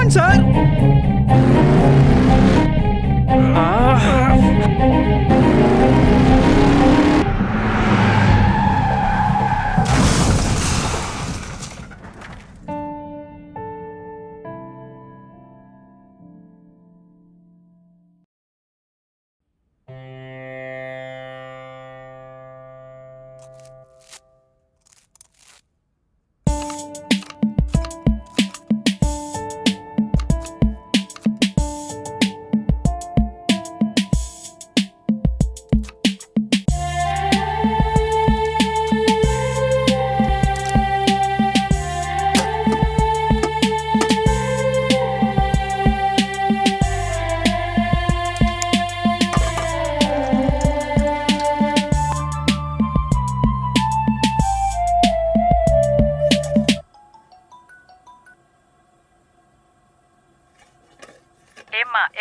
ఆపండి సార్.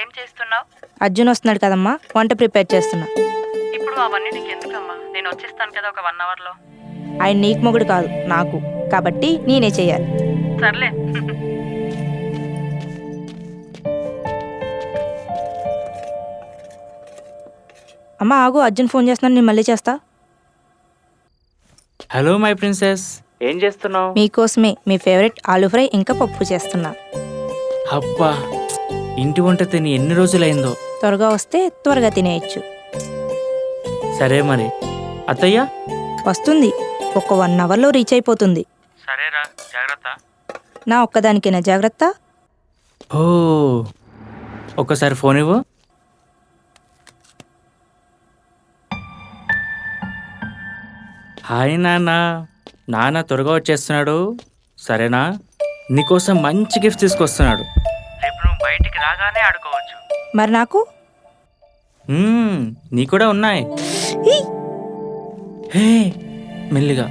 ఏం చేస్తున్నావు? అర్జున్ వస్తున్నాడు కదమ్మా, వంట ప్రిపేర్ చేస్తున్నా. ఇప్పుడు అవన్నీ నీకు ఎందుకమ్మా? నేను వచ్చేస్తాను కదా ఒక 1 అవర్లో. ఆయన నీకు మొగుడు కాదు, నాకు. కాబట్టి నేనే చెయ్యాలి. సర్లే. అమ్మా ఆగు, అర్జున్ ఫోన్ చేస్తున్నాను, నేను మళ్ళీ చేస్తా. హలో మై ప్రిన్సెస్, ఏం చేస్తున్నావు? మీకోసమే మీ ఫేవరెట్ ఆలూ ఫ్రై ఇంకా పప్పు చేస్తున్నా. అబ్బా, ఇంటి వంట తిని ఎన్ని రోజులైందో. త్వరగా వస్తే త్వరగా తినేయచ్చు. సరే మరి. అత్తయ్య వస్తుంది, ఒక 1 అవర్లో రీచ్ అయిపోతుంది. సరేరా, జాగ్రత్త. నా ఒక్కదానికేనా జాగ్రత్త? ఓ, ఒక్కసారి ఫోన్ ఇవ్వు. హాయ్ నాన్న. నాన్న త్వరగా వచ్చేస్తున్నాడు, సరేనా? నీకోసం మంచి గిఫ్ట్ తీసుకొస్తున్నాడు. రేపు నువ్వు బయటికి రాగానే ఆడుకోవచ్చు. మరి నాకు? నీ కూడా ఉన్నాయి. హే, మెల్లిగా,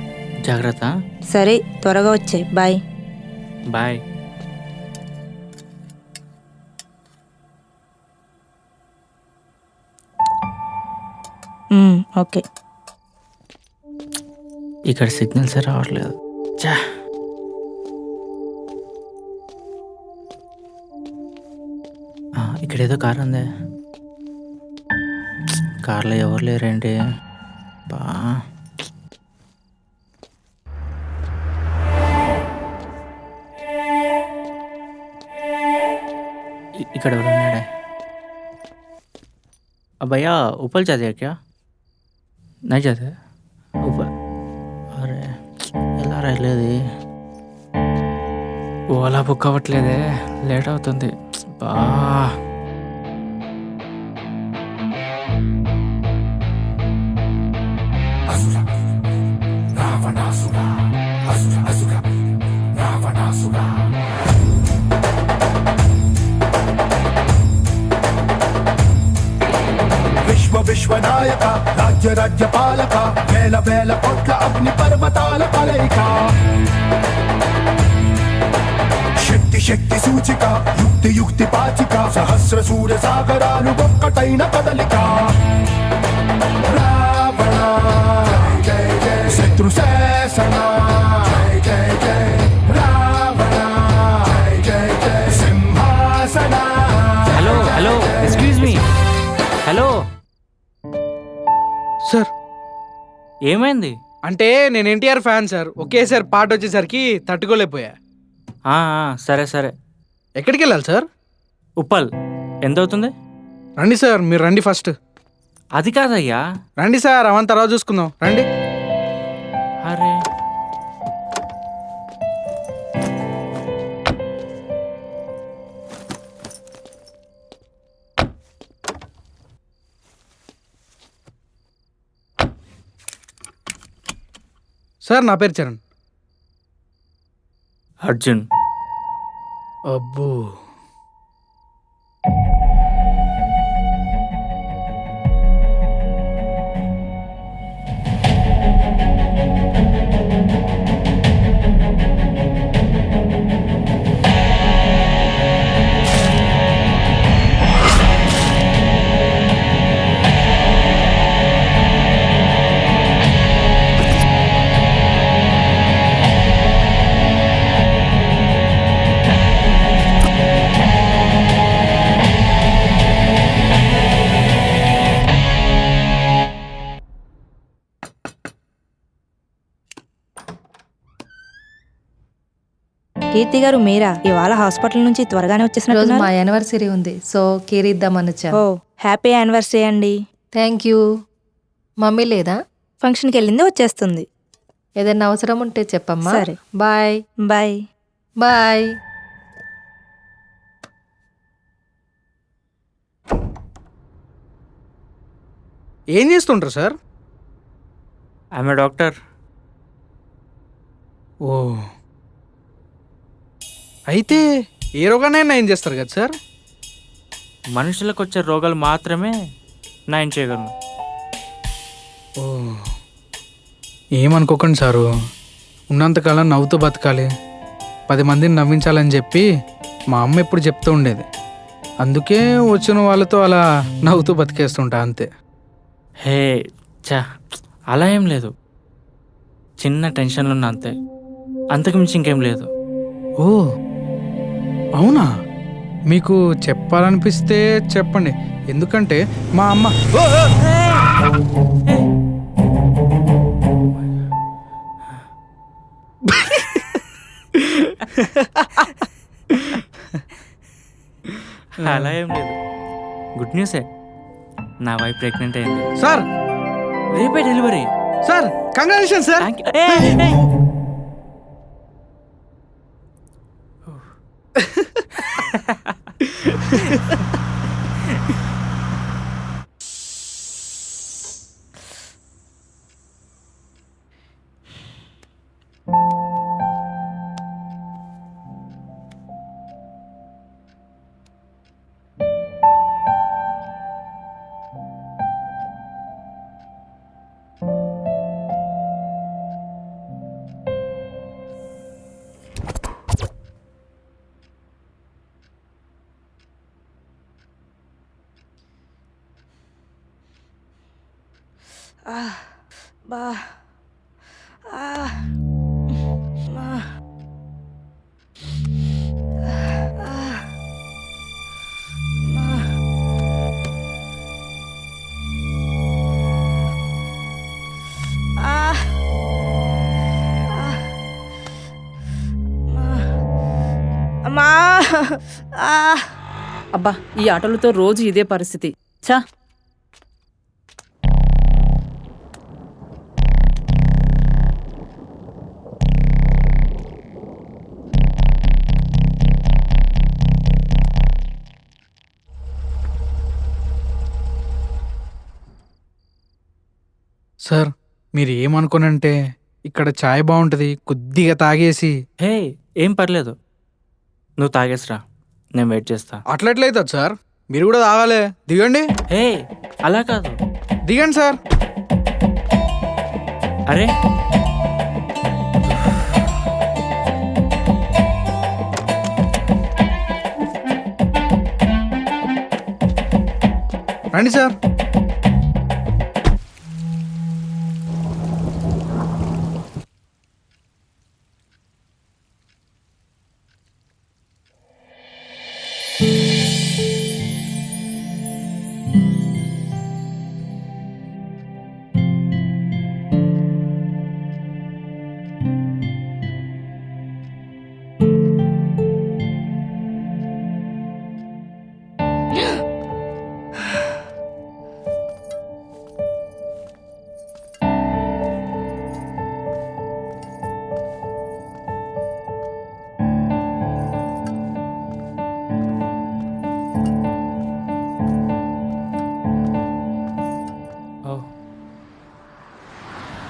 జాగ్రత్త. సరే, త్వరగా వచ్చే. Bye bye. ఓకే. ఇక్కడ సిగ్నల్స్ రావట్లేదు. చా, ఇక్కడేదో కార్ ఉంది. కార్లో ఎవరు లేరండి. బా, ఇక్కడ ఎవరు ఉన్నాడే? भैया ऊपर जाते हैं क्या? नहीं जाते ऊपर? అరే ఎలా రాయలేదు, ఓలా బుక్ అవ్వట్లేదే, లేట్ అవుతుంది. బా, విశ్వనాయక రాజ్య రాజ్యపాలక వేల వేల కోట్ల అగ్ని పర్వతాల కలయిక, శక్తి శక్తి సూచిక యుక్తి యుక్తి పాచిక, సహస్ర సూర్య సాగరాలు ఒక్కటైన కదలిక. రావణ శత్రు శాసన, రావణ సింహాసన. Hello hello, excuse me. Hello sir, ఏమైంది? అంటే నేను ఎన్టీఆర్ ఫ్యాన్ సార్. ఒకేసారి పాట వచ్చేసరికి తట్టుకోలేకపోయా. సరే సరే. ఎక్కడికి వెళ్ళాలి సార్? ఉప్పల్. ఎంత అవుతుంది? రండి సార్, మీరు రండి ఫస్ట్. అది కాదయ్యా. రండి సార్, అవంతా తర్వాత చూసుకుందాం, రండి. అరే, సార్ నా పేరు చరణ్. అర్జున్. అబ్బో, కీర్తి గారు మీరా ఇవాళ హాస్పిటల్ నుంచి త్వరగానే రోజు వచ్చేసినట్టున్నారు. మా యానివర్సరీ ఉంది, సో కేర్ ఇద్దామని వచ్చా. ఓ హ్యాపీ యానివర్సరీ అండి. Thank you. మమ్మీ లేదా? ఫంక్షన్కి వెళ్ళింది, వచ్చేస్తుంది. ఏదైనా అవసరం ఉంటే చెప్పమ్మా. సరే. Bye bye. బాయ్. ఏం చేస్తుంటారు సార్? ఆమె డాక్టర్. ఓ, అయితే ఏ రోగానైనా ఏం చేస్తారు కదా సార్? మనుషులకు వచ్చే రోగాలు మాత్రమే నయం చేయగలను. ఓ, ఏమనుకోకండి సారు, ఉన్నంతకాలం నవ్వుతూ బతకాలి, 10 మందిని నవ్వించాలని చెప్పి మా అమ్మ ఎప్పుడు చెప్తూ ఉండేది. అందుకే వచ్చిన వాళ్ళతో అలా నవ్వుతూ బతికేస్తుంటా అంతే. హే చా, అలా ఏం లేదు. చిన్న టెన్షన్లు ఉన్నా అంతే, అంతకు మించి ఇంకేం లేదు. ఓ అవునా? మీకు చెప్పాలనిపిస్తే చెప్పండి, ఎందుకంటే మా అమ్మ అలా ఏం లేదు. గుడ్ న్యూసే, నా వైఫ్ ప్రెగ్నెంట్ అయింది. సార్ రేపే delivery. Sir congratulation sir. Thank you. బా అమ్మా. అబ్బా, ఈ ఆటోలతో రోజు ఇదే పరిస్థితి. ఛా, సార్ మీరు ఏమనుకోనంటే ఇక్కడ చాయ్ బాగుంటుంది, కొద్దిగా తాగేసి. హే ఏం పర్లేదు, నువ్వు తాగేసిరా, నేను వెయిట్ చేస్తా. అట్లెట్లయితుంది సార్, మీరు కూడా తాగాలి. దిగండి. హే అలా కాదు. దిగండి సార్. అరే రండి సార్. Oh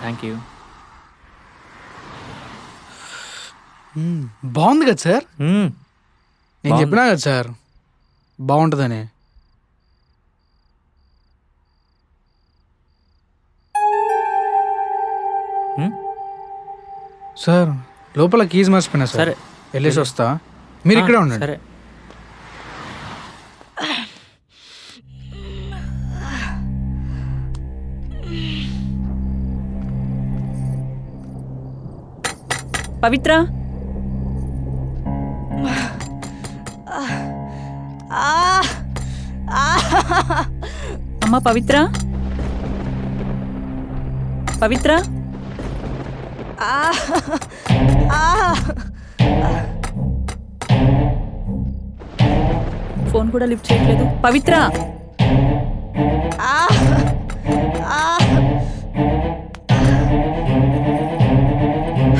thank you. బాగుంది కదా సార్? నేను బాగుంది. చెప్పినా కదా సార్ బాగుంటుందని. సార్ లోపల కీజ్ మర్చిపోయినా సార్, సరే వెళ్ళేసి వస్తా, మీరు ఇక్కడే ఉండండి. సరే. పవిత్ర, అమ్మ పవిత్ర, పవిత్ర, ఫోన్ కూడా లిఫ్ట్ చేయట్లేదు. పవిత్ర,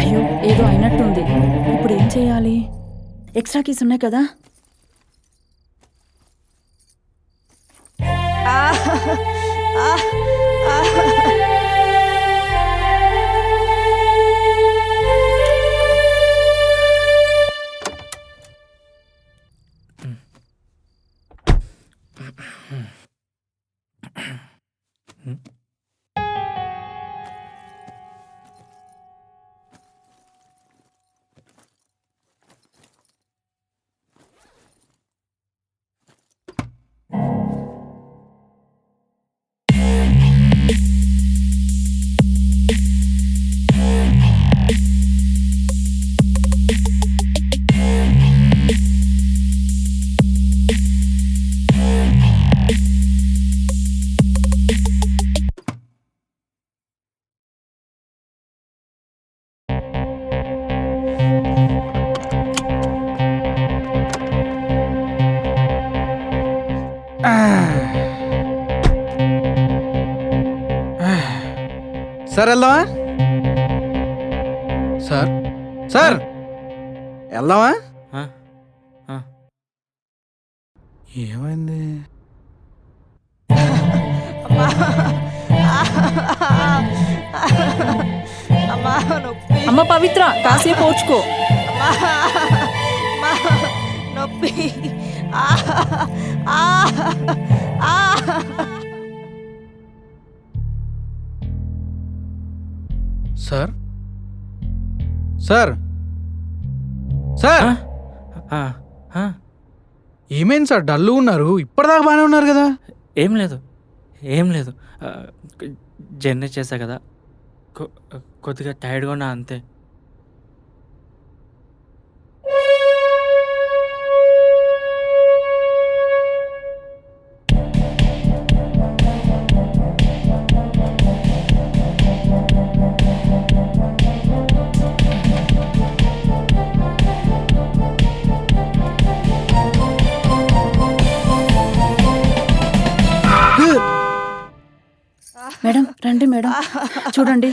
అయ్యో ఏదో అయినట్టుంది. ఇప్పుడు ఏం చేయాలి? ఎక్స్ట్రా కీస్ ఉన్నాయి కదా. సార్ వెళ్దామా? సార్ సార్ వెళ్దామా? ఆ, ఆ. ఏమైంది? అమ్మ పవిత్ర, కాసేపు ఓర్చుకో. నొప్పి. సార్ సార్ సార్ ఆ, ఆ. ఏమైంది సార్? డల్లు ఉన్నారు. ఇప్పటిదాకా బాగానే ఉన్నారు కదా. ఏం లేదు, ఏం లేదు. జర్నీ చేశా కదా, కొద్దిగా టైర్డ్గా ఉన్నా అంతే. మేడం రండి మేడం, చూడండి.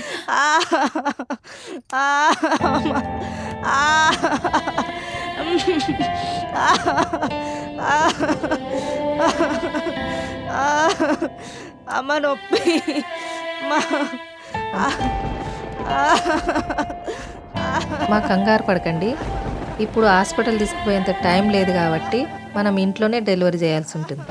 అమ్మ నొప్పి. మా కంగారు పడకండి. ఇప్పుడు హాస్పిటల్ తీసుకుపోయేంత టైం లేదు కాబట్టి మనం ఇంట్లోనే డెలివరీ చేయాల్సి ఉంటుంది.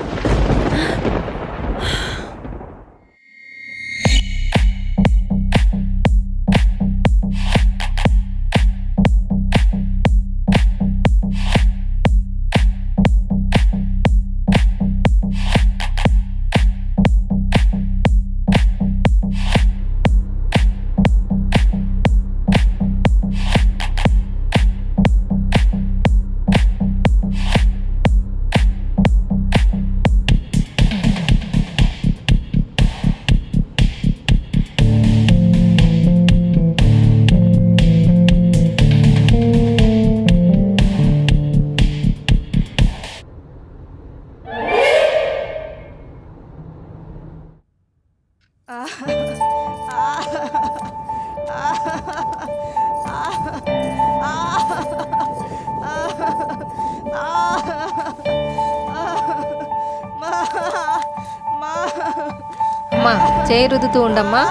అమ్మా చేయి రుద్దుతూ ఉండమ్మా.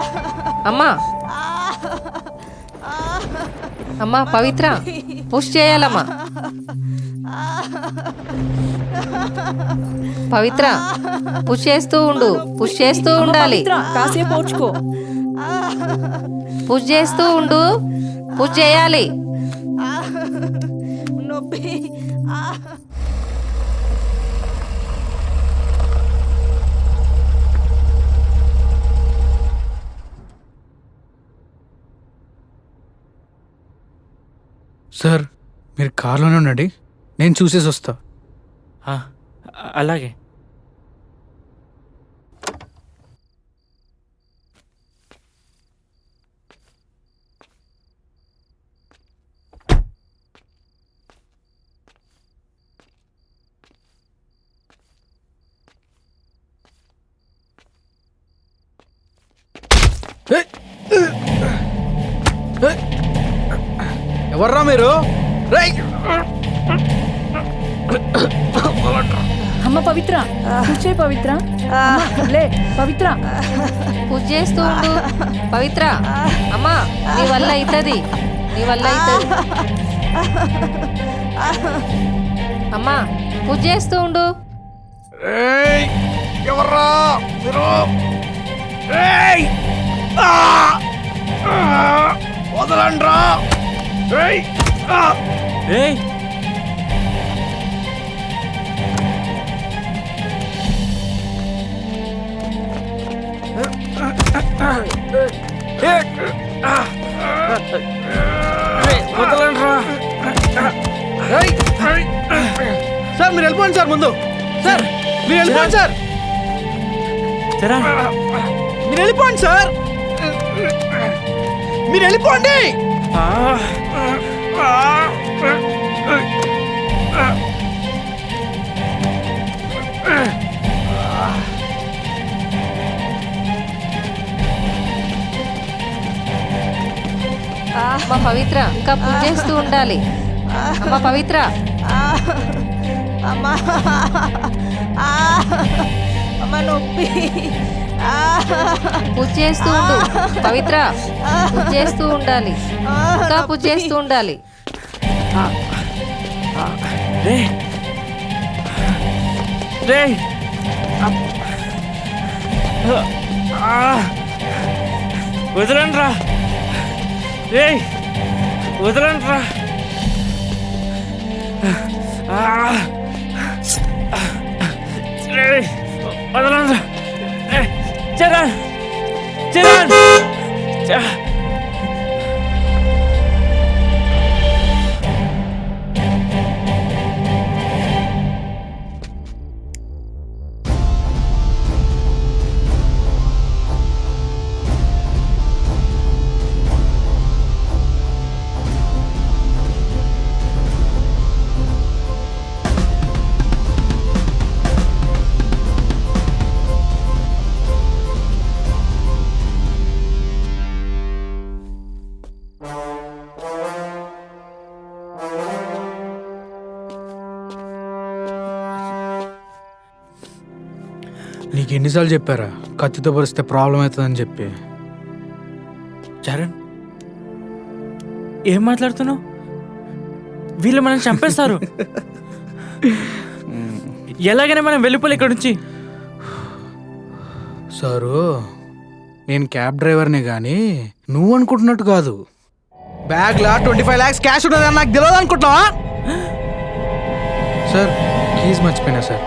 అమ్మా అమ్మా పవిత్ర, పుష్ చేయాలమ్మా. పవిత్ర పుష్ చేస్తూ ఉండు, పుష్ చేస్తూ ఉండాలి. పవిత్ర, కాసేపు ఓర్చుకో. పుష్ చేస్తూ ఉండు, పుష్ చేయాలి. నొప్పి. సార్ మీరు కార్లోనే ఉండండి, నేను చూసేసి వస్తా. అలాగే. ఎవర్రా మీరు? రేయ్! అమ్మ పవిత్ర కూర్చే పవిత్ర అమ్మ, లే పవిత్ర. పూజ చేస్తూ ఉండు పవిత్ర. అమ్మా నీ వల్ల అవుతుంది, నీ వల్ల అవుతుంది. అమ్మా పూజ చేస్తూ ఉండు. ఏయ్! ఎవర్రా మీరు? ఏయ్! ఆ! ఆ! వదలండ్రా! ఏయ్! ఆ! ఏయ్ వదలండ్రా! ఏయ్! సార్ మీరు వెళ్ళిపోండి సార్ ముందు. సార్ మీరు వెళ్ళిపోండి సార్. చరణ్ మీరు వెళ్ళిపోండి సార్. మీరు వెళ్ళిపోండి. అమ్మ పవిత్ర ఇంకా పూజ చేస్తూ ఉండాలి. అమ్మ పవిత్ర. అమ్మా అమ్మ నొప్పి. పూజ చేస్తూ ఉండు పవిత్ర. పూజ చేస్తూ ఉండాలి, ఇంకా పూజ చేస్తూ ఉండాలి. రే రే వదలండి రా. రే వదలండి రా. వదలండి రా. చరణ్ చరణ్ నీకు ఎన్నిసార్లు చెప్పారా కత్తితో పరిస్తే ప్రాబ్లం అవుతుందని చెప్పి? చరణ్ ఏం మాట్లాడుతున్నావు? వీళ్ళు మనం చంపేస్తారు. ఎలాగైనా మనం వెళ్ళిపోలే ఇక్కడ నుంచి. సారు నేను క్యాబ్ డ్రైవర్ని కానీ నువ్వు అనుకుంటున్నట్టు కాదు. బ్యాగ్లా 25 lakhs క్యాష్ ఉన్నదని నాకు తెలియదు అనుకుంటున్నావా? సార్ కీజ్ మర్చిపోయినా సార్.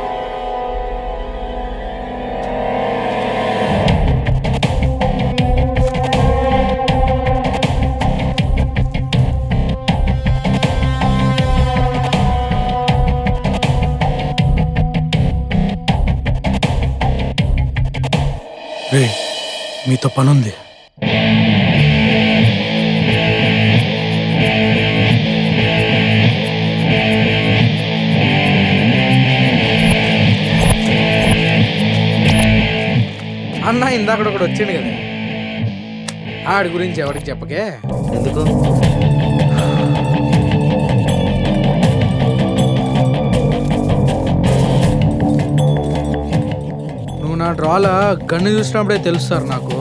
రే మీతో పనుంది. అన్న ఇందాక ఒకడు వచ్చిండు కదా, ఆడి గురించి ఎవరికి చెప్పకే. ఎందుకు? నువ్వు నా డ్రాల గన్ను చూసినప్పుడే తెలుస్తారు నాకు.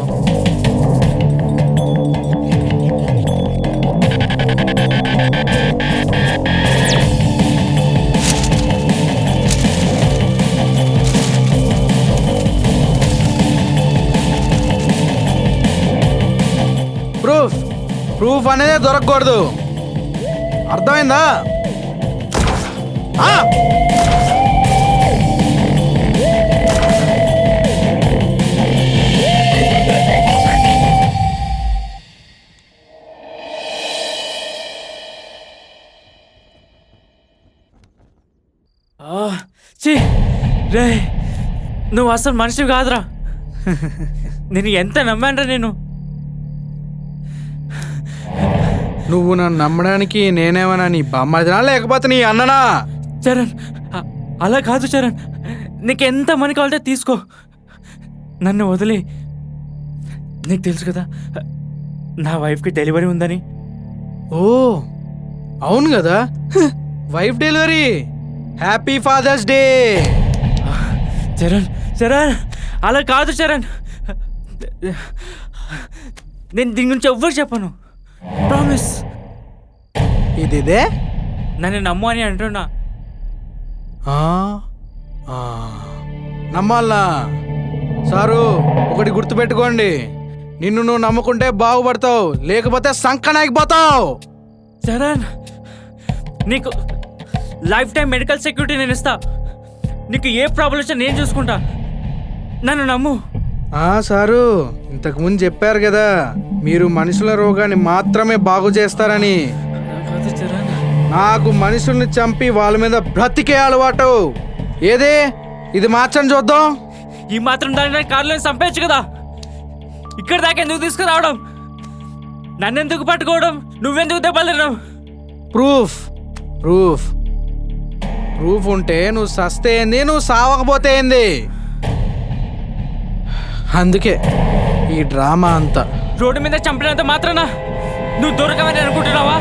ప్రూఫ్ అనేది దొరకకూడదు, అర్థమైందా? రే నువ్వు అసలు మనిషివి కాదురా. నేను ఎంత నమ్మానురా నేను. నువ్వు నన్ను నమ్మడానికి నేనేమన్నా నీ బామ్మదినా లేకపోతే నీ అన్ననా? చరణ్ అలా కాదు చరణ్, నీకు ఎంత మనీ కావాలంటే తీసుకో, నన్ను వదిలే. నీకు తెలుసు కదా నా వైఫ్కి డెలివరీ ఉందని. ఓ అవును కదా, wife delivery. Happy father's day. Charan Charan అలా కాదు చరణ్, నేను దీని గురించి ఎవ్వరు చెప్పను, ప్రామిస్. ఇదే నన్ను నమ్ము అని అంటున్నా. నమ్మాలనా? సారు ఒకటి గుర్తుపెట్టుకోండి, నిన్ను నువ్వు నమ్ముకుంటే బాగుపడతావు, లేకపోతే సంకనాగిపోతావు. చరణ్ నీకు లైఫ్ టైం మెడికల్ సెక్యూరిటీ నేను ఇస్తా, నీకు ఏ ప్రాబ్లం వచ్చినా నేను చూసుకుంటా, నన్ను నమ్ము. సారు ఇంతకుముందు చెప్పారు కదా, మీరు మనుషుల రోగాన్ని మాత్రమే బాగు చేస్తారని. కాదు చరణ్, నాకు మనుషుల్ని చంపి వాళ్ళ మీద బ్రతికే అలవాటు. ఏదే ఇది మార్చని చూద్దాం. ఈ మాత్రం దాన్ని కారులో చంపేయచ్చు కదా, ఇక్కడ దాకా ఎందుకు తీసుకురావడం, నన్నెందుకు పట్టుకోవడం, నువ్వెందుకు దెబ్బలు తినడం? ప్రూఫ్ ప్రూఫ్ ప్రూఫ్ ఉంటే నువ్వు సస్తే ఏంది, నువ్వు సావకపోతే ఏంది. అందుకే ఈ డ్రామా అంతా. రోడ్డు మీద చంపినంత మాత్రాన నువ్వు దొరకమని అనుకుంటున్నావా?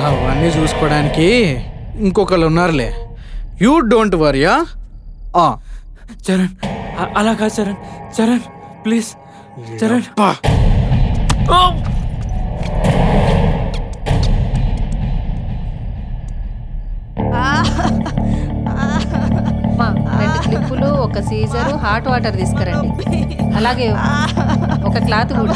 అవన్నీ చూసుకోవడానికి ఇంకొకళ్ళు ఉన్నారులే. యూ డోంట్ వరియా. చరణ్ అలా కాదు చరణ్, చరణ్ ప్లీజ్ చరణ్. ఓ! అమ్మా 2 క్లిప్పులు, ఒక సీజరు, హాట్ వాటర్ తీసుకురండి. అలాగే ఒక క్లాత్ కూడా.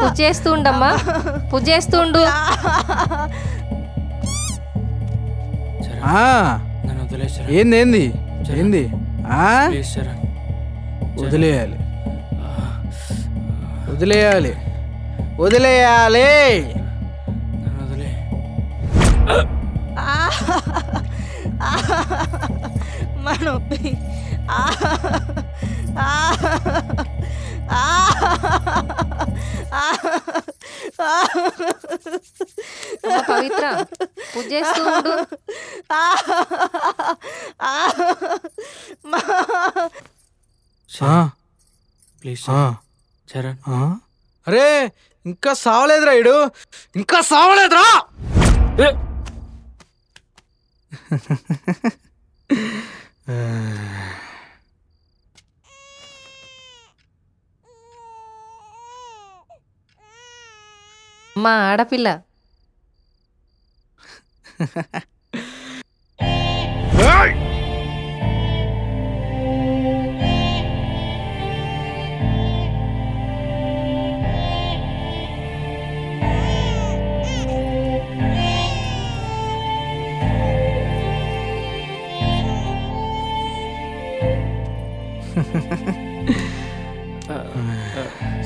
పూజ చేస్తూ ఉండమ్మా, పూజ చేస్తూ ఉండు. నన్ను వదిలేయ్ చరణ్, ఏంది ఏంది ఏంది ప్లీజ్ చరణ్. వదిలేయాలి వదిలేయాలి వదిలేయాలి. నన్ను వదిలేయ్. మా నొప్పి. అమ్మా పవిత్ర, పూజ చేస్తూ ఉండు. ప్లీజ్ ఆ, చరణ్. అరే ఇంకా సావలేదురా ఇడు, ఇంకా సావలేదురా. ఏ! అమ్మా ఆడపిల్ల.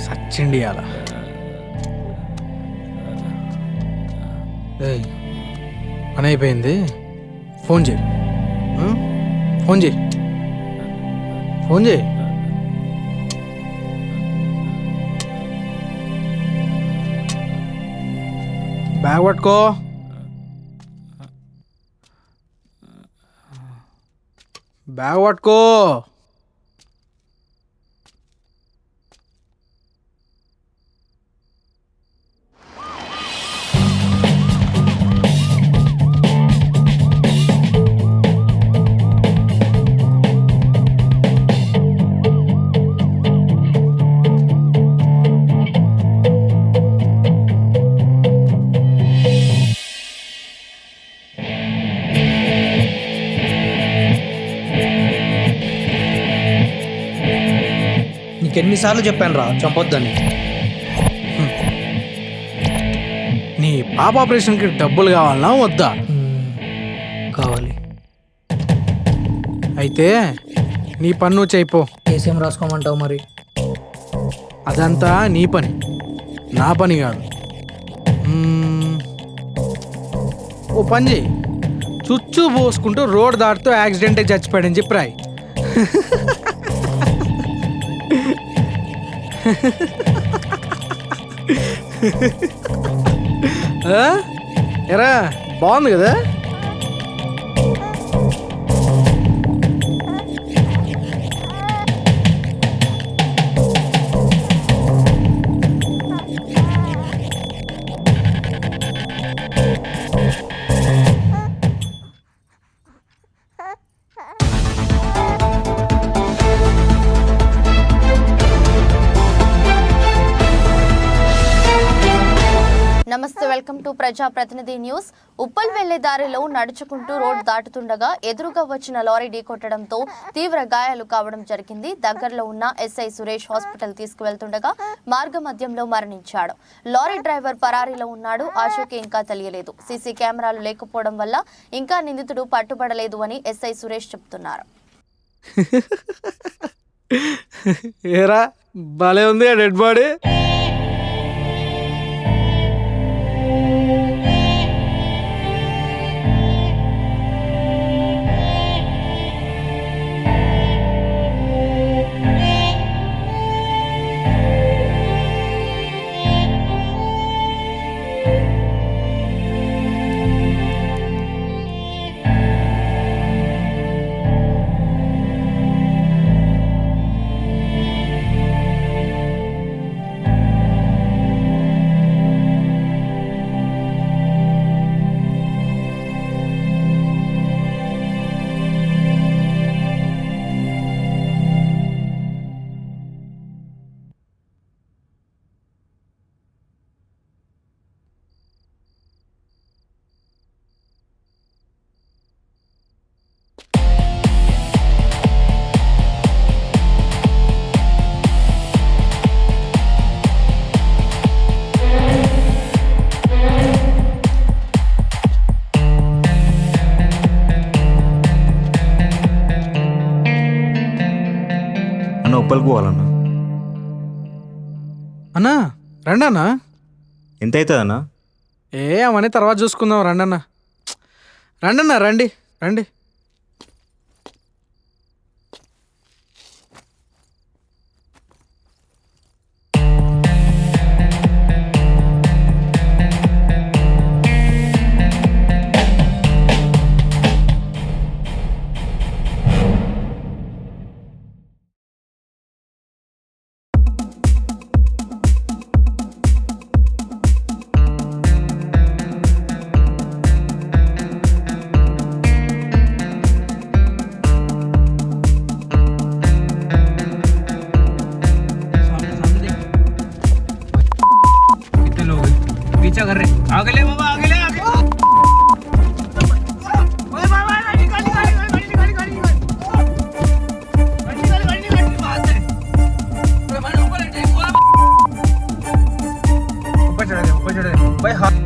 సచ్చిండి అలా. పని అయిపోయింది, ఫోన్ చేయి. ఫోన్ చేయి, ఫోన్ చేయి. బ్యాగ్ పట్టుకో. బ్యాగ్ పట్టుకో. నీకెన్నిసార్లు చెప్పాను రా చంపొద్దని. నీ పాప ఆపరేషన్కి డబ్బులు కావాలనా వద్దా? కావాలి. అయితే నీ పన్ను చేయిపో. ఏసేం రాసుకోమంటావు మరి? అదంతా నీ పని, నా పని కాదు. ఓ పని చేయి, చుచ్చు పోసుకుంటూ రోడ్ దాటుతూ యాక్సిడెంట్ అయి చచ్చిపోయాడని చెప్పి రాయి. ఎరా బాగుంది కదా. నమస్తే, వెల్కమ్ టు ప్రజా ప్రతినిధి న్యూస్. ఉప్పల్ వెళ్లే దారిలో నడుచుకుంటూ రోడ్ దాటుతుండగా ఎదురుగా వచ్చిన లారీ ఢీకొట్టడంతో తీవ్ర గాయాలు కావడం జరిగింది. దగ్గరలో ఉన్న ఎస్ఐ సురేష్ హాస్పిటల్ తీసుకువెళ్తుండగా మార్గ మధ్యంలో మరణించాడు. లారీ డ్రైవర్ పరారీలో ఉన్నాడు. ఆచూకీ ఇంకా తెలియలేదు. సీసీ కెమెరాలు లేకపోవడం వల్ల ఇంకా నిందితుడు పట్టుబడలేదు అని ఎస్ఐ సురేష్ చెప్తున్నారు. ఏరా భలే ఉంది ఆ డెడ్ బాడీ. ఉప్పల్కి పోవాలన్నా. అన్నా రండి అన్నా. ఎంత అవుతుంది అన్నా? అవన్నీ తర్వాత చూసుకుందాం. రండన్నా రండన్నా రండి రండి. भाई हाँ